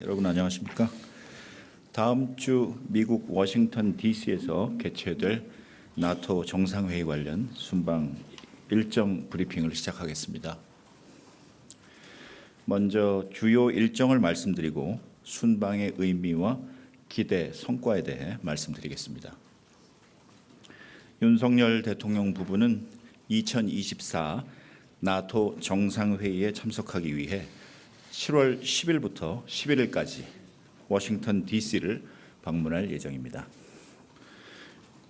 여러분 안녕하십니까? 다음 주 미국 워싱턴 DC에서 개최될 나토 정상회의 관련 순방 일정 브리핑을 시작하겠습니다. 먼저 주요 일정을 말씀드리고 순방의 의미와 기대 성과에 대해 말씀드리겠습니다. 윤석열 대통령 부부는 2024 나토 정상회의에 참석하기 위해 7월 10일부터 11일까지 워싱턴 DC를 방문할 예정입니다.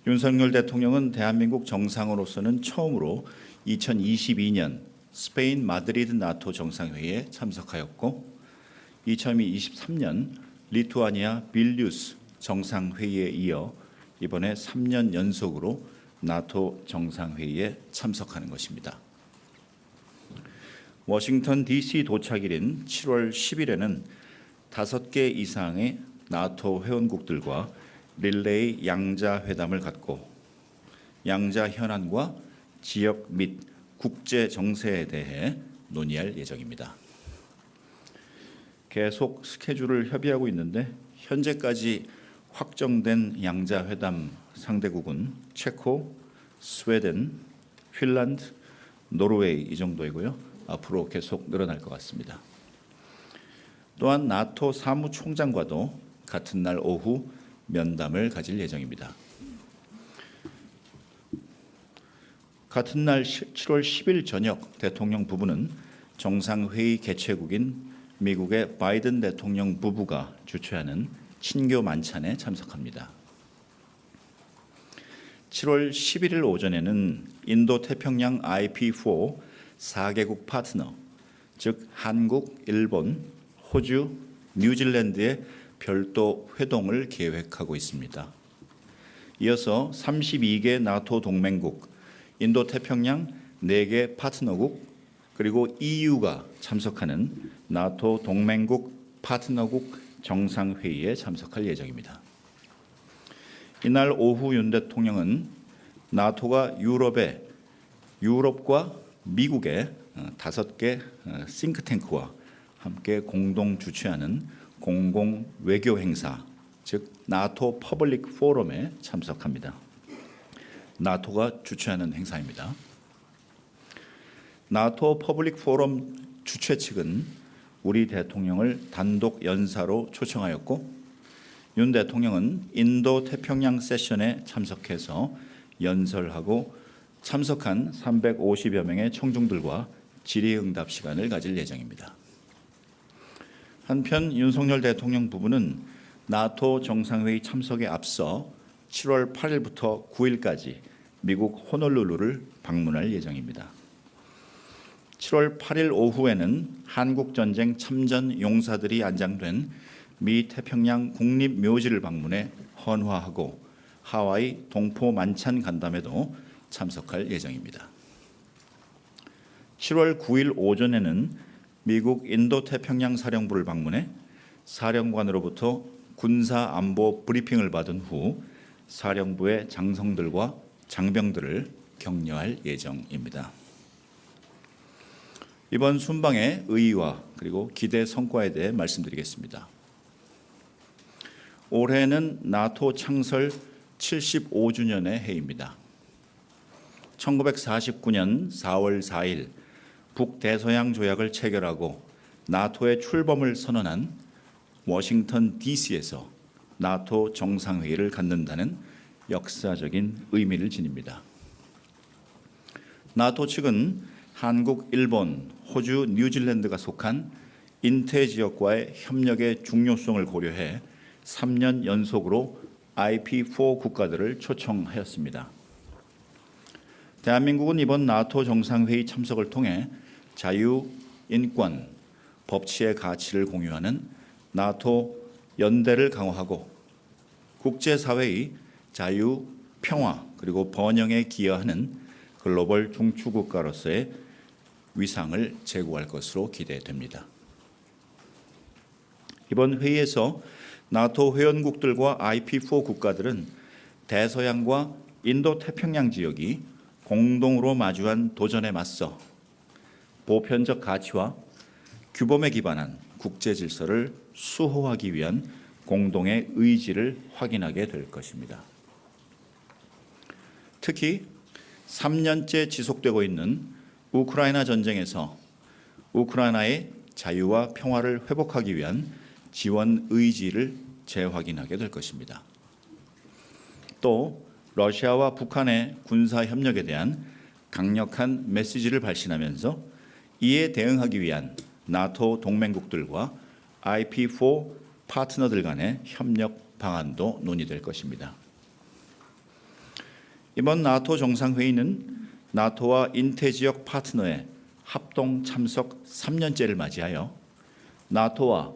윤석열 대통령은 대한민국 정상으로서는 처음으로 2022년 스페인 마드리드 나토 정상회의에 참석하였고 2023년 리투아니아 빌뉴스 정상회의에 이어 이번에 3년 연속으로 나토 정상회의에 참석하는 것입니다. 워싱턴 DC 도착일인 7월 10일에는 5개 이상의 나토 회원국들과 릴레이 양자 회담을 갖고 양자 현안과 지역 및 국제 정세에 대해 논의할 예정입니다. 계속 스케줄을 협의하고 있는데 현재까지 확정된 양자 회담 상대국은 체코, 스웨덴, 핀란드, 노르웨이 이 정도이고요. 앞으로 계속 늘어날 것 같습니다. 또한 나토 사무총장과도 같은 날 오후 면담을 가질 예정입니다. 같은 날 7월 10일 저녁 대통령 부부는 정상회의 개최국인 미국의 바이든 대통령 부부가 주최하는 친교 만찬에 참석합니다. 7월 11일 오전에는 인도 태평양 IP4 4개국 파트너, 즉 한국, 일본, 호주, 뉴질랜드의 별도 회동을 계획하고 있습니다. 이어서 32개 나토 동맹국, 인도 태평양 4개 파트너국, 그리고 EU가 참석하는 나토 동맹국 파트너국 정상회의에 참석할 예정입니다. 이날 오후 윤 대통령은 나토가 유럽과 미국의 5개 싱크탱크와 함께 공동 주최하는 공공 외교 행사, 즉 나토 퍼블릭 포럼에 참석합니다. 나토가 주최하는 행사입니다. 나토 퍼블릭 포럼 주최 측은 우리 대통령을 단독 연사로 초청하였고 윤 대통령은 인도 태평양 세션에 참석해서 연설하고 참석한 350여 명의 청중들과 질의응답 시간을 가질 예정입니다. 한편 윤석열 대통령 부부는 나토 정상회의 참석에 앞서 7월 8일부터 9일까지 미국 호놀룰루를 방문할 예정입니다. 7월 8일 오후에는 한국전쟁 참전 용사들이 안장된 미 태평양 국립묘지를 방문해 헌화하고 하와이 동포 만찬 간담회도 참석할 예정입니다. 7월 9일 오전에는 미국 인도 태평양 사령부를 방문해 사령관으로부터 군사 안보 브리핑을 받은 후 사령부의 장성들과 장병들을 격려할 예정입니다. 이번 순방의 의의와 그리고 기대 성과에 대해 말씀드리겠습니다. 올해는 나토 창설 75주년의 해입니다. 1949년 4월 4일 북대서양 조약을 체결하고 나토의 출범을 선언한 워싱턴 DC에서 나토 정상회의를 갖는다는 역사적인 의미를 지닙니다. 나토 측은 한국, 일본, 호주, 뉴질랜드가 속한 인태 지역과의 협력의 중요성을 고려해 3년 연속으로 IP4 국가들을 초청하였습니다. 대한민국은 이번 나토 정상회의 참석을 통해 자유, 인권, 법치의 가치를 공유하는 나토 연대를 강화하고 국제사회의 자유, 평화 그리고 번영에 기여하는 글로벌 중추국가로서의 위상을 제고할 것으로 기대됩니다. 이번 회의에서 나토 회원국들과 IP4 국가들은 대서양과 인도 태평양 지역이 공동으로 마주한 도전에 맞서 보편적 가치와 규범에 기반한 국제 질서를 수호하기 위한 공동의 의지를 확인하게 될 것입니다. 특히 3년째 지속되고 있는 우크라이나 전쟁에서 우크라이나의 자유와 평화를 회복하기 위한 지원 의지를 재확인하게 될 것입니다. 또 러시아와 북한의 군사 협력에 대한 강력한 메시지를 발신하면서 이에 대응하기 위한 나토 동맹국들과 IP4 파트너들 간의 협력 방안도 논의될 것입니다. 이번 나토 정상회의는 나토와 인태지역 파트너의 합동 참석 3년째를 맞이하여 나토와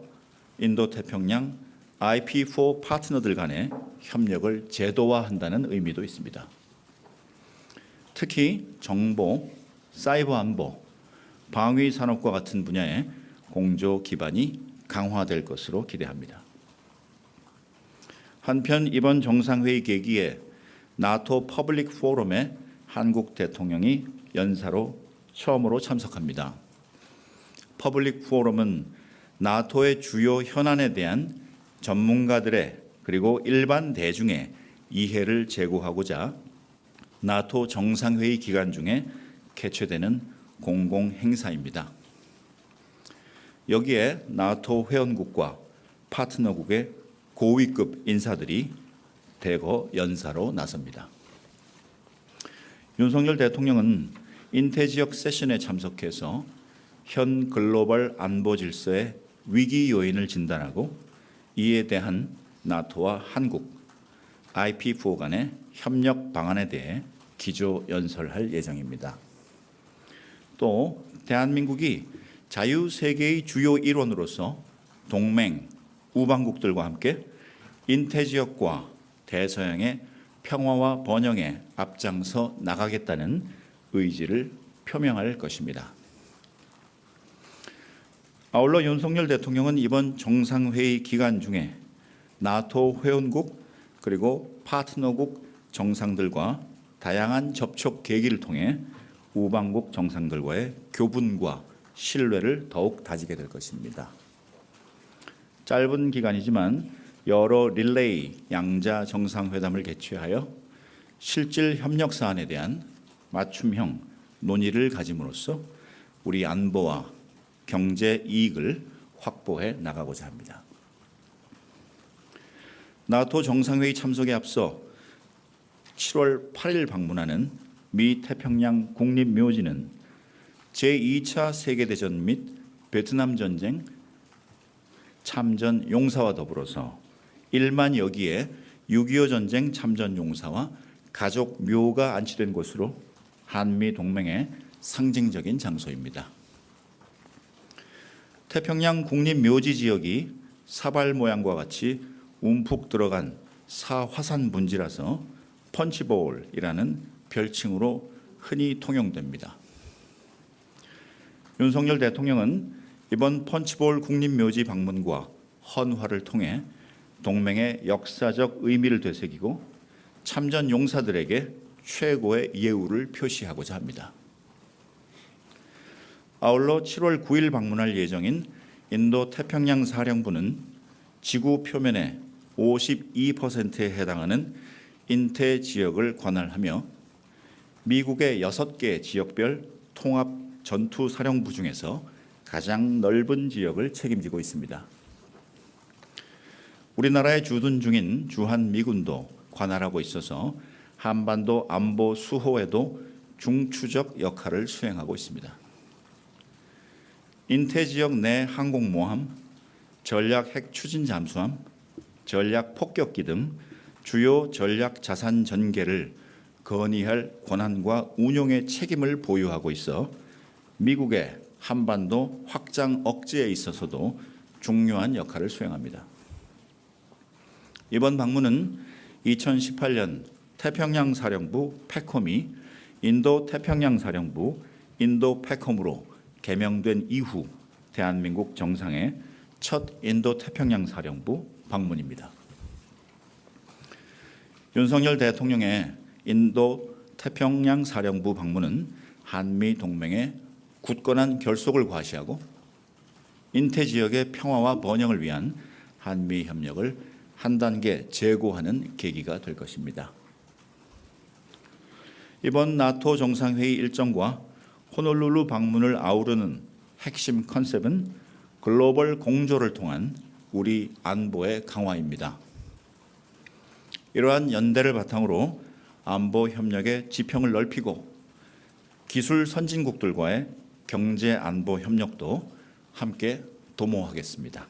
인도태평양 IP4 파트너들 간의 협력을 제도화한다는 의미도 있습니다. 특히 정보, 사이버 안보, 방위 산업과 같은 분야의 공조 기반이 강화될 것으로 기대합니다. 한편 이번 정상회의 계기에 나토 퍼블릭 포럼에 한국 대통령이 연사로 처음으로 참석합니다. 퍼블릭 포럼은 나토의 주요 현안에 대한 전문가들의 그리고 일반 대중의 이해를 제고하고자 나토 정상회의 기간 중에 개최되는 공공 행사입니다. 여기에 나토 회원국과 파트너국의 고위급 인사들이 대거 연사로 나섭니다. 윤석열 대통령은 인태지역 세션에 참석해서 현 글로벌 안보 질서의 위기 요인을 진단하고 이에 대한 나토와 한국, IP4 간의 협력 방안에 대해 기조 연설할 예정입니다. 또 대한민국이 자유세계의 주요 일원으로서 동맹, 우방국들과 함께 인태지역과 대서양의 평화와 번영에 앞장서 나가겠다는 의지를 표명할 것입니다. 아울러 윤석열 대통령은 이번 정상회의 기간 중에 나토 회원국 그리고 파트너국 정상들과 다양한 접촉 계기를 통해 우방국 정상들과의 교분과 신뢰를 더욱 다지게 될 것입니다. 짧은 기간이지만 여러 릴레이 양자 정상회담을 개최하여 실질 협력 사안에 대한 맞춤형 논의를 가짐으로써 우리 안보와 경제 이익을 확보해 나가고자 합니다. 나토 정상회의 참석에 앞서 7월 8일 방문하는 미 태평양 국립묘지는 제2차 세계대전 및 베트남 전쟁 참전 용사와 더불어서 1만여 기의 6.25 전쟁 참전 용사와 가족 묘가 안치된 곳으로 한미 동맹의 상징적인 장소입니다. 태평양 국립묘지 지역이 사발 모양과 같이 움푹 들어간 사화산 분지라서 펀치볼이라는 별칭으로 흔히 통용됩니다. 윤석열 대통령은 이번 펀치볼 국립묘지 방문과 헌화를 통해 동맹의 역사적 의미를 되새기고 참전 용사들에게 최고의 예우를 표시하고자 합니다. 아울러 7월 9일 방문할 예정인 인도 태평양 사령부는 지구 표면의 52%에 해당하는 인태 지역을 관할하며 미국의 6개 지역별 통합 전투 사령부 중에서 가장 넓은 지역을 책임지고 있습니다. 우리나라의 주둔 중인 주한미군도 관할하고 있어서 한반도 안보 수호에도 중추적 역할을 수행하고 있습니다. 인태 지역 내 항공모함, 전략 핵 추진 잠수함, 전략 폭격기 등 주요 전략 자산 전개를 건의할 권한과 운용의 책임을 보유하고 있어 미국의 한반도 확장 억제에 있어서도 중요한 역할을 수행합니다. 이번 방문은 2018년 태평양 사령부 패콤이 인도 태평양 사령부 인도 패콤으로 개명된 이후 대한민국 정상의 첫 인도 태평양 사령부 방문입니다. 윤석열 대통령의 인도 태평양 사령부 방문은 한미 동맹의 굳건한 결속을 과시하고 인태 지역의 평화와 번영을 위한 한미 협력을 한 단계 재고하는 계기가 될 것입니다. 이번 나토 정상회의 일정과 호놀룰루 방문을 아우르는 핵심 컨셉은 글로벌 공조를 통한 우리 안보의 강화입니다. 이러한 연대를 바탕으로 안보 협력의 지평을 넓히고 기술 선진국들과의 경제 안보 협력도 함께 도모하겠습니다.